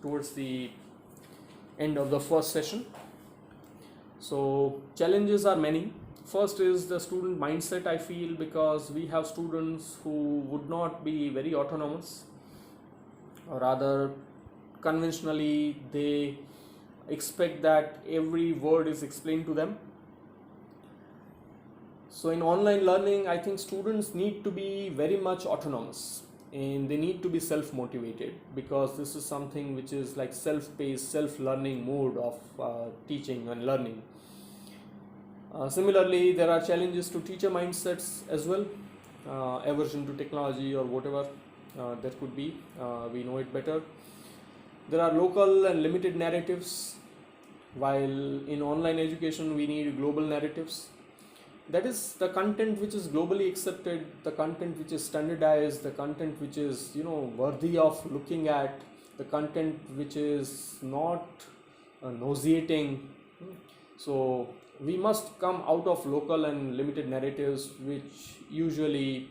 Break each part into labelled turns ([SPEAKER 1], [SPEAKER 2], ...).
[SPEAKER 1] towards the end of the first session. So challenges are many. First is the student mindset, I feel, because we have students who would not be very autonomous, or rather conventionally they expect that every word is explained to them. So in online learning, I think students need to be very much autonomous and they need to be self-motivated, because this is something which is like self-paced, self-learning mode of teaching and learning. Similarly, there are challenges to teacher mindsets as well, aversion to technology or whatever that could be, we know it better. There are local and limited narratives, while in online education we need global narratives. That is the content which is globally accepted, the content which is standardized, the content which is worthy of looking at, the content which is not nauseating. So we must come out of local and limited narratives, which usually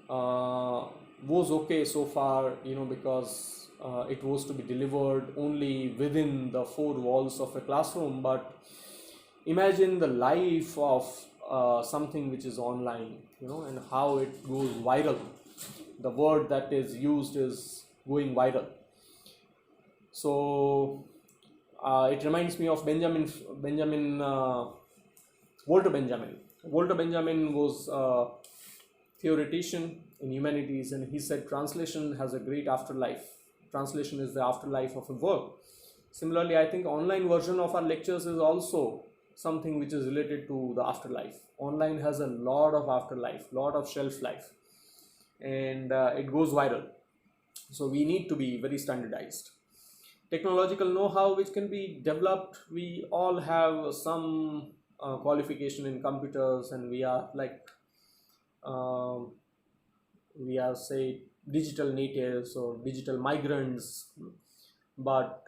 [SPEAKER 1] was okay so far, because it was to be delivered only within the four walls of a classroom. But imagine the life of something which is online, and how it goes viral. The word that is used is going viral. So it reminds me of Walter Benjamin. Walter Benjamin was a theoretician in humanities, and he said translation has a great afterlife. Translation is the afterlife of a work. Similarly, I think online version of our lectures is also something which is related to the afterlife. Online has a lot of afterlife, lot of shelf life, and it goes viral. So we need to be very standardized. Technological know-how which can be developed. We all have some qualification in computers, and we are say digital natives or digital migrants, but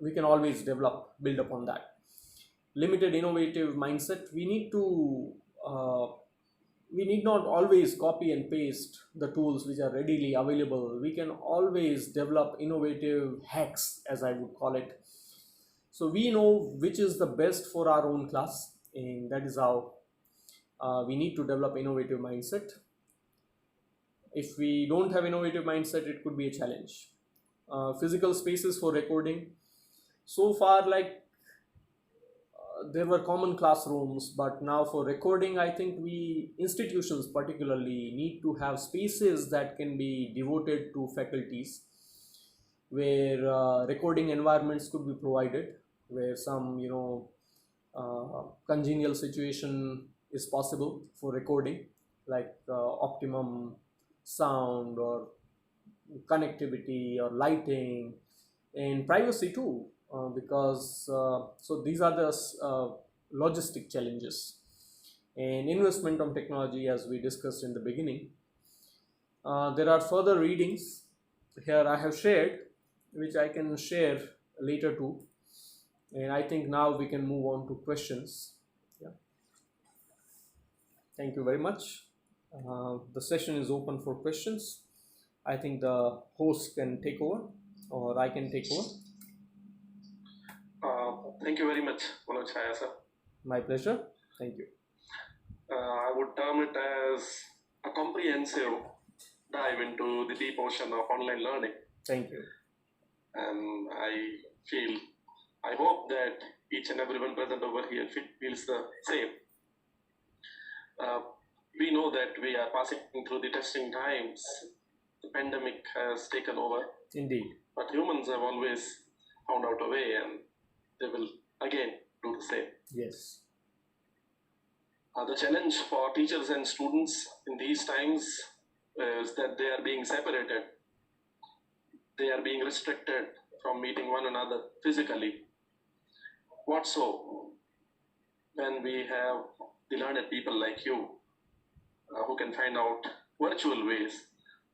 [SPEAKER 1] we can always build upon that. Limited innovative mindset. We need not always copy and paste the tools which are readily available. We can always develop innovative hacks, as I would call it. So we know which is the best for our own class, and that is how we need to develop innovative mindset. If we don't have innovative mindset, it could be a challenge. Physical spaces for recording. So far, there were common classrooms, but now for recording, I think institutions particularly need to have spaces that can be devoted to faculties, where recording environments could be provided, where some congenial situation is possible for recording, like optimum sound or connectivity or lighting, and privacy too, because so these are the logistic challenges. And investment on technology, as we discussed in the beginning. There are further readings here I have shared, which I can share later too. And I think now we can move on to questions. Yeah. Thank you very much. The session is open for questions. I think the host can take over, or I can take over.
[SPEAKER 2] Thank you very much, Manoj, Chhaya sir.
[SPEAKER 1] My pleasure. Thank you.
[SPEAKER 2] I would term it as a comprehensive dive into the deep ocean of online learning.
[SPEAKER 1] Thank you.
[SPEAKER 2] And I hope that each and everyone present over here feels the same. We know that we are passing through the testing times. The pandemic has taken over.
[SPEAKER 1] Indeed.
[SPEAKER 2] But humans have always found out a way, and they will again do the same.
[SPEAKER 1] Yes.
[SPEAKER 2] The challenge for teachers and students in these times is that they are being separated. They are being restricted from meeting one another physically. What so when we have the learned people like you who can find out virtual ways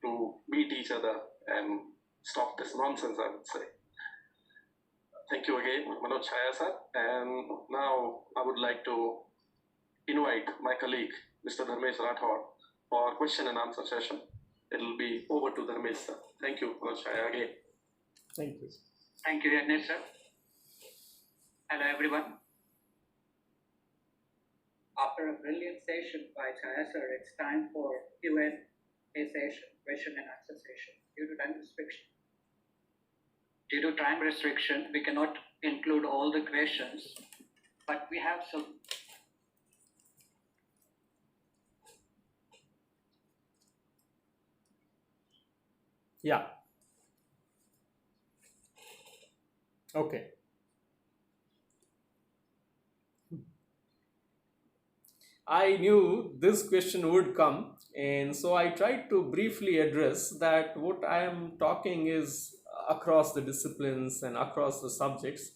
[SPEAKER 2] to meet each other and stop this nonsense, I would say. Thank you again, Manoj, Chhaya sir. And now I would like to invite my colleague, Mr. Dharmesh Rathod, for question and answer session. It will be over to Dharmesh sir. Thank you, Manoj, Chhaya again.
[SPEAKER 1] Thank you.
[SPEAKER 3] Thank you, Yagnesh sir. Hello, everyone. After a brilliant session by Chhaya sir, it's time for Q&A session, question and answer session. Due to time restriction, we cannot include all the questions, but we have some.
[SPEAKER 1] Yeah. Okay. I knew this question would come, and so I tried to briefly address that what I am talking is across the disciplines and across the subjects.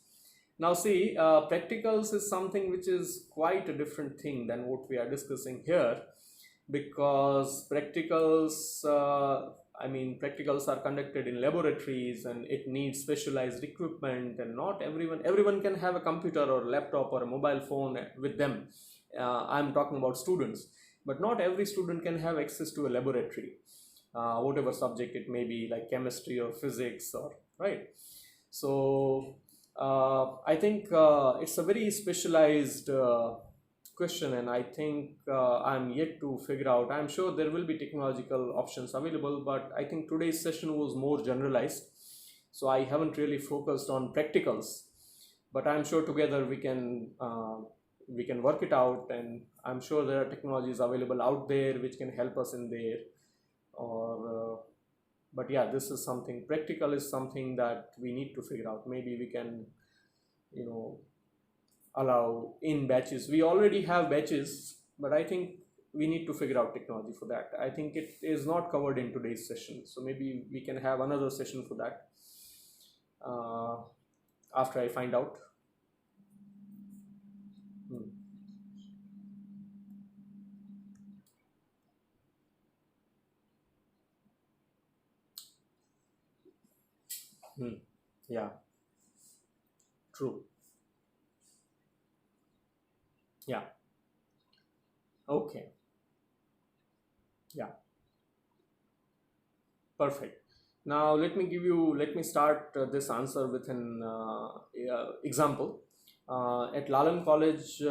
[SPEAKER 1] Now, see, practicals is something which is quite a different thing than what we are discussing here, because practicals are conducted in laboratories and it needs specialized equipment, and not everyone can have a computer or laptop or a mobile phone with them. I'm talking about students, but not every student can have access to a laboratory, whatever subject it may be, like chemistry or physics, or right. So I think it's a very specialized question, and I think I'm yet to figure out. I'm sure there will be technological options available, but I think today's session was more generalized, so I haven't really focused on practicals. But I'm sure together we can work it out, and I'm sure there are technologies available out there which can help us in there. Or but yeah, this is something practical is something that we need to figure out. Maybe we can, you know, allow in batches. We already have batches, but I think we need to figure out technology for that. I think it is not covered in today's session, so maybe we can have another session for that after I find out. Hmm. Hmm. Yeah, true. Yeah. Okay. Yeah. Perfect. Now let me start this answer with an example. At Lalan College,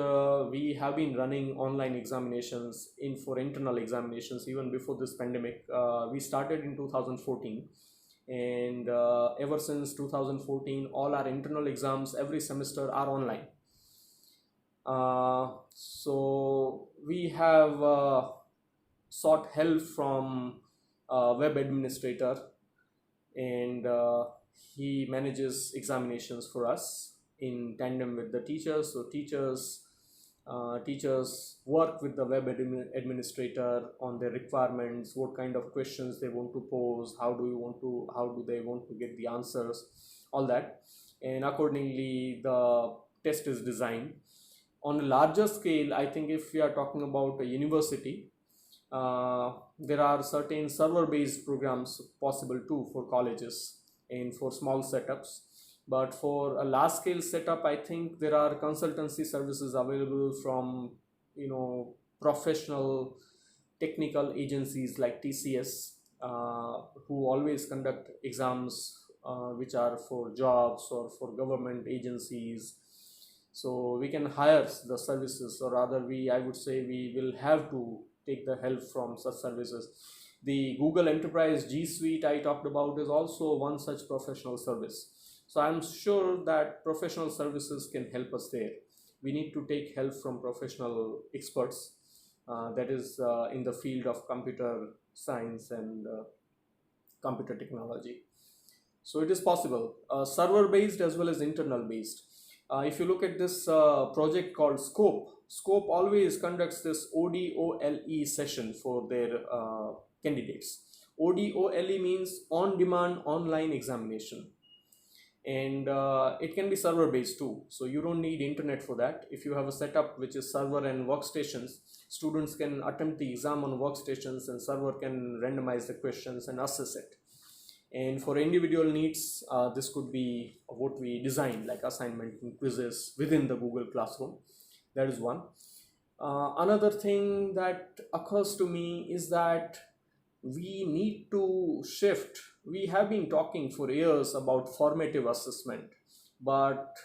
[SPEAKER 1] we have been running online examinations in for internal examinations even before this pandemic. We started in 2014, and ever since 2014, all our internal exams every semester are online. So we have sought help from a web administrator, and he manages examinations for us in tandem with the teachers. So teachers work with the web administrator on their requirements, what kind of questions they want to pose, how do they want to get the answers, all that, and accordingly the test is designed. On a larger scale, I think if we are talking about a university, there are certain server-based programs possible too for colleges and for small setups. But for a large-scale setup, I think there are consultancy services available from, professional technical agencies like TCAS, who always conduct exams which are for jobs or for government agencies. So we can hire the services, or rather I would say we will have to take the help from such services. The Google Enterprise G Suite I talked about is also one such professional service. So I'm sure that professional services can help us there. We need to take help from professional experts, that is in the field of computer science and computer technology. So it is possible, server based as well as internal based. If you look at this project called Scope always conducts this ODOLE session for their candidates. ODOLE means on demand online examination, and it can be server based too, so you don't need internet for that. If you have a setup which is server and workstations, students can attempt the exam on workstations, and server can randomize the questions and assess it. And for individual needs, this could be what we design, like assignment and quizzes within the Google Classroom. That is one. Another thing that occurs to me is that we need to shift we have been talking for years about formative assessment, but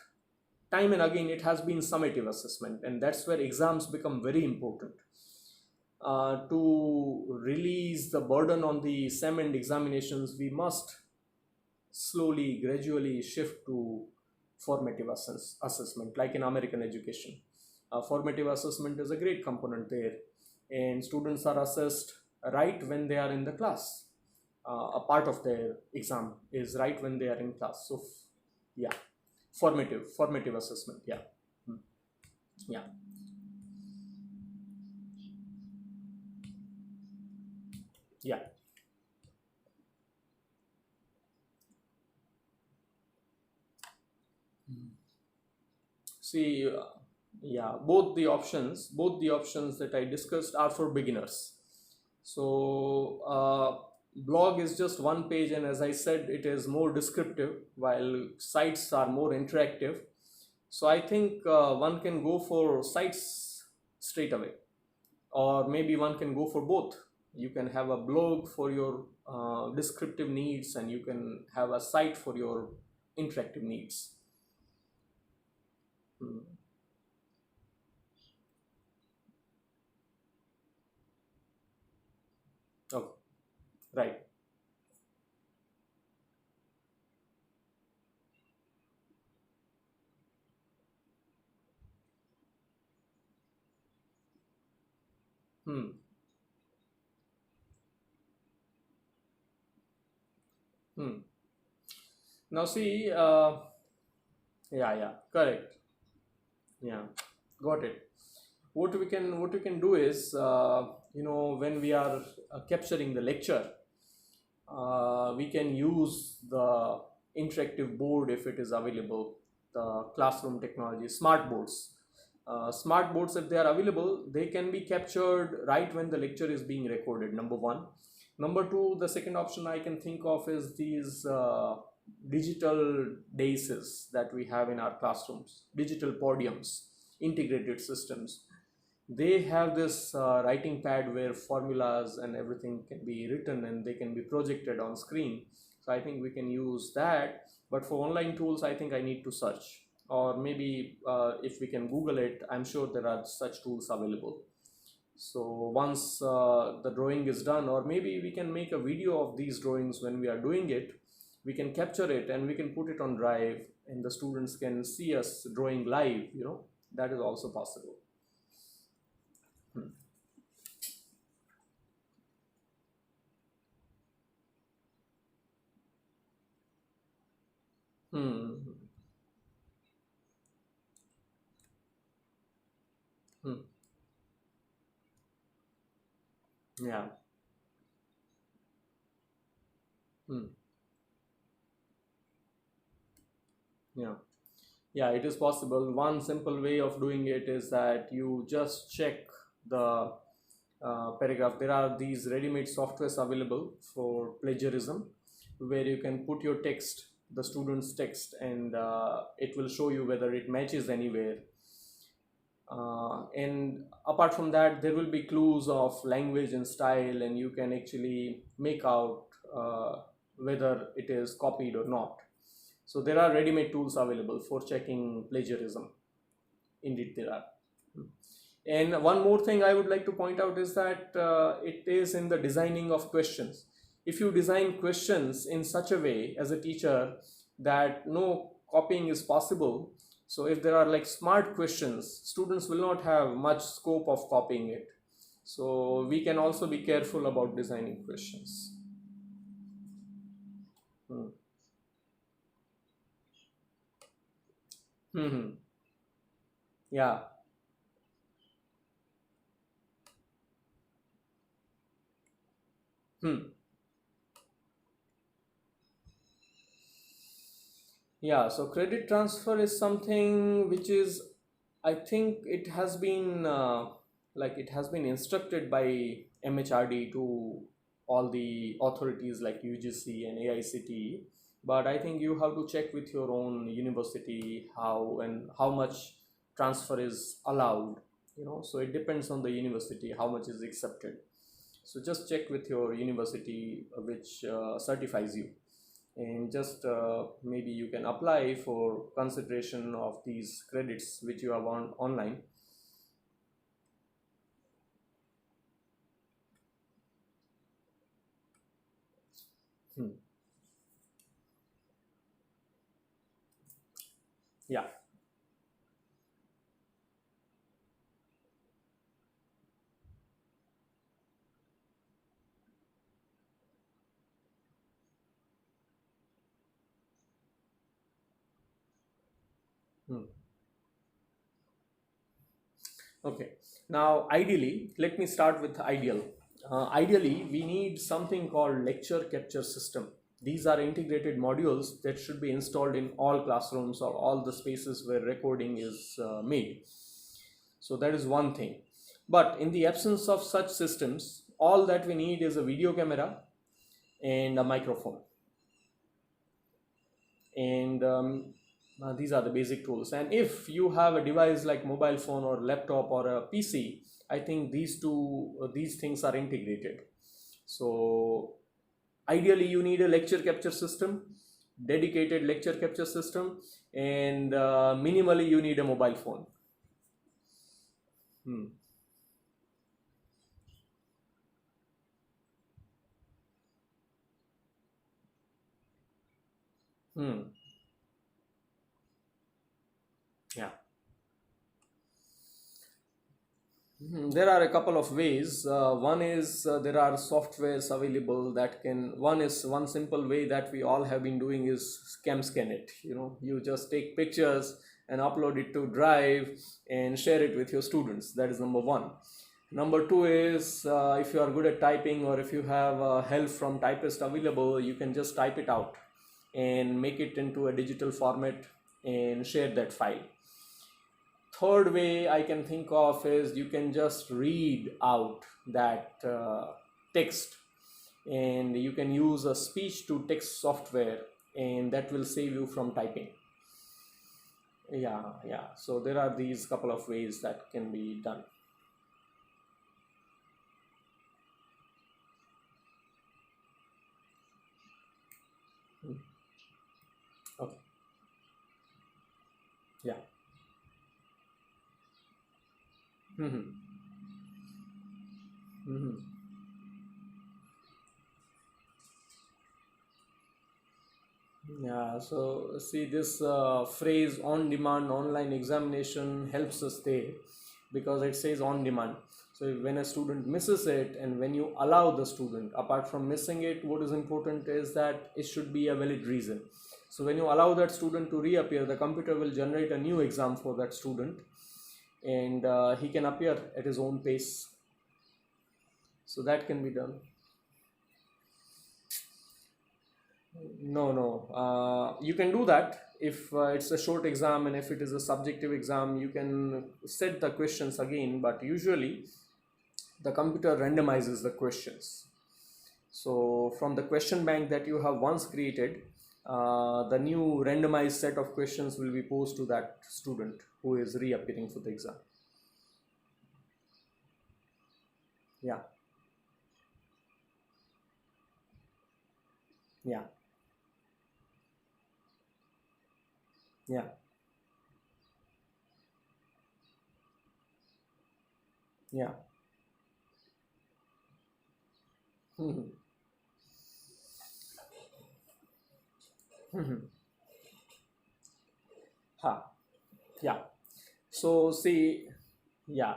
[SPEAKER 1] time and again it has been summative assessment, and that's where exams become very important. To release the burden on the SEM and examinations, we must slowly, gradually shift to formative assessment, like in American education. Formative assessment is a great component there, and students are assessed right when they are in the class. A part of their exam is right when they are in class. So, yeah, formative assessment. Yeah. Hmm. Yeah. Yeah. See, yeah, both the options that I discussed are for beginners. So, blog is just one page, and as I said, it is more descriptive, while sites are more interactive. So, I think one can go for sites straight away, or maybe one can go for both. You can have a blog for your descriptive needs, and you can have a site for your interactive needs. Hmm. Oh, right. Hmm. Hmm. Now see, yeah, yeah, correct. Yeah, got it. What we can do is, when we are capturing the lecture, we can use the interactive board if it is available, the classroom technology, smart boards. Smart boards, if they are available, they can be captured right when the lecture is being recorded, number one. Number two, the second option I can think of is these digital daises that we have in our classrooms, digital podiums, integrated systems. They have this writing pad where formulas and everything can be written and they can be projected on screen. So I think we can use that. But for online tools, I think I need to search, or maybe if we can Google it, I'm sure there are such tools available. So once the drawing is done, or maybe we can make a video of these drawings when we are doing it, we can capture it and we can put it on Drive, and the students can see us drawing live. That is also possible. Hmm. Hmm. Hmm. Yeah. Hmm. Yeah. Yeah, it is possible. One simple way of doing it is that you just check the paragraph. There are these ready-made softwares available for plagiarism, where you can put your text, the student's text, and it will show you whether it matches anywhere. And apart from that, there will be clues of language and style, and you can actually make out whether it is copied or not. So there are ready-made tools available for checking plagiarism. Indeed, there are. And one more thing I would like to point out is that it is in the designing of questions. If you design questions in such a way as a teacher that no copying is possible, so if there are like smart questions, students will not have much scope of copying it. So we can also be careful about designing questions. Hmm. Hmm. Yeah. Hmm. Yeah, so credit transfer is something which is, I think it has been instructed by MHRD to all the authorities like UGC and AICTE, but I think you have to check with your own university how and how much transfer is allowed, so it depends on the university how much is accepted. So just check with your university which certifies you, and just maybe you can apply for consideration of these credits which you have on online. Hmm. Yeah. Hmm. Okay. Now, ideally, let me start with ideal. Ideally, we need something called lecture capture system. These are integrated modules that should be installed in all classrooms or all the spaces where recording is made. So that is one thing. But in the absence of such systems, all that we need is a video camera and a microphone. And these are the basic tools. And if you have a device like mobile phone or laptop or a PC, I think these things are integrated. So ideally you need a lecture capture system, dedicated lecture capture system, and minimally you need a mobile phone. Hmm. Hmm. Yeah. There are a couple of ways. One is there are softwares available that can. One simple way that we all have been doing is scan it. You just take pictures and upload it to Drive and share it with your students. That is number one. Number two is if you are good at typing or if you have help from typist available, you can just type it out and make it into a digital format and share that file. Third way I can think of is you can just read out that text, and you can use a speech to text software, and that will save you from typing. Yeah, so there are these couple of ways that can be done. Okay. Yeah. Mm-hmm. Mm-hmm. Yeah, so see this phrase on demand online examination helps us there because it says on demand. So when a student misses it and when you allow the student, apart from missing it, what is important is that it should be a valid reason. So when you allow that student to reappear, the computer will generate a new exam for that student, and he can appear at his own pace. So that can be done. No. You can do that if it's a short exam, and if it is a subjective exam, you can set the questions again, but usually the computer randomizes the questions. So from the question bank that you have once created, the new randomized set of questions will be posed to that student who is reappearing for the exam. Yeah, yeah, yeah. Yeah. Mhm. Mhm. Ha. Yeah. So see, yeah,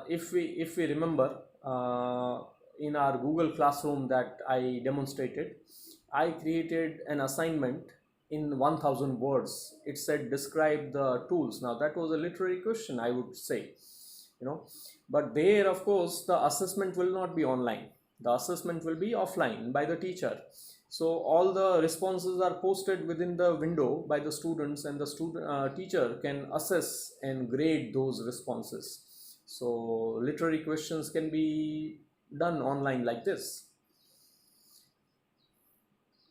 [SPEAKER 1] if we remember in our Google Classroom that I demonstrated, I created an assignment in 1000 words. It said describe the tools. Now that was a literary question, I would say, you know, but there, of course, the assessment will not be online. The assessment will be offline by the teacher. So all the responses are posted within the window by the students, and the student teacher can assess and grade those responses. So literary questions can be done online like this.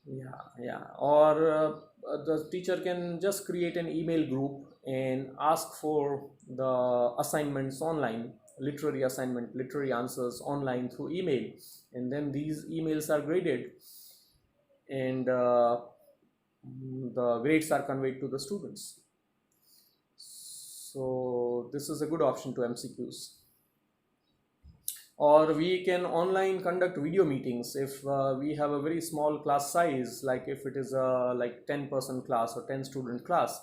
[SPEAKER 1] Yeah. Or the teacher can just create an email group and ask for the assignments online, literary assignment, literary answers online through email, and then these emails are graded, and the grades are conveyed to the students. So this is a good option to MCQs. Or we can online conduct video meetings if we have a very small class size, like if it is a like 10-person class or 10 student class,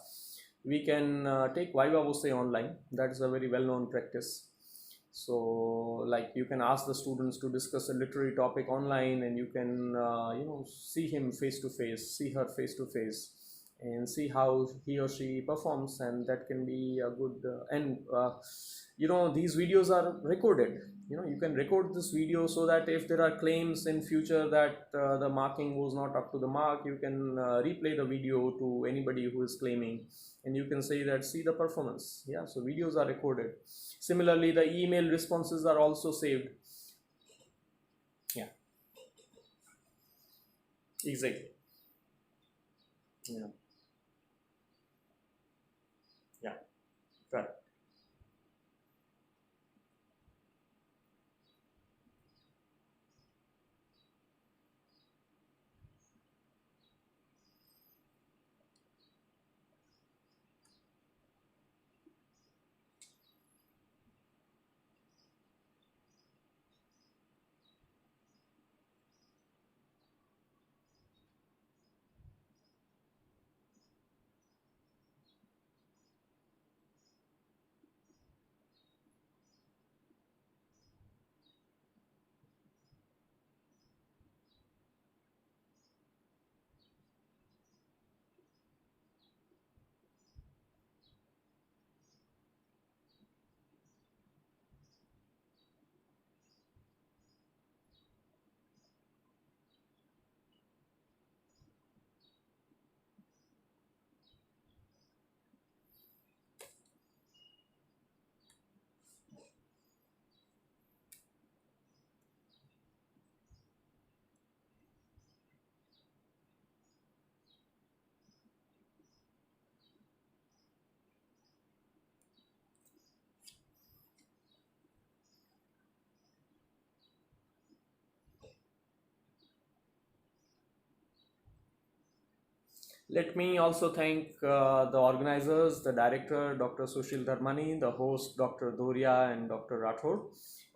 [SPEAKER 1] we can take viva voce online. That is a very well known practice. So like you can ask the students to discuss a literary topic online, and you can see him face to face, see her face to face, and see how he or she performs, and that can be a good these videos are recorded. You can record this video so that if there are claims in future that the marking was not up to the mark, you can replay the video to anybody who is claiming, and you can say that see the performance. Yeah, so videos are recorded. Similarly, the email responses are also saved. Yeah, exactly. Yeah, yeah, right. Let me also thank the organizers, the director, Dr. Sushil Dharmani, the host, Dr. Doria and Dr. Rathod,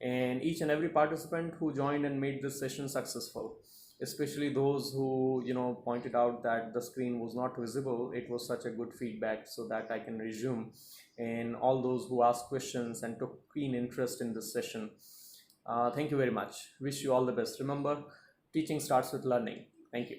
[SPEAKER 1] and each and every participant who joined and made this session successful, especially those who, pointed out that the screen was not visible. It was such a good feedback so that I can resume. And all those who asked questions and took keen interest in this session. Thank you very much. Wish you all the best. Remember, teaching starts with learning. Thank you.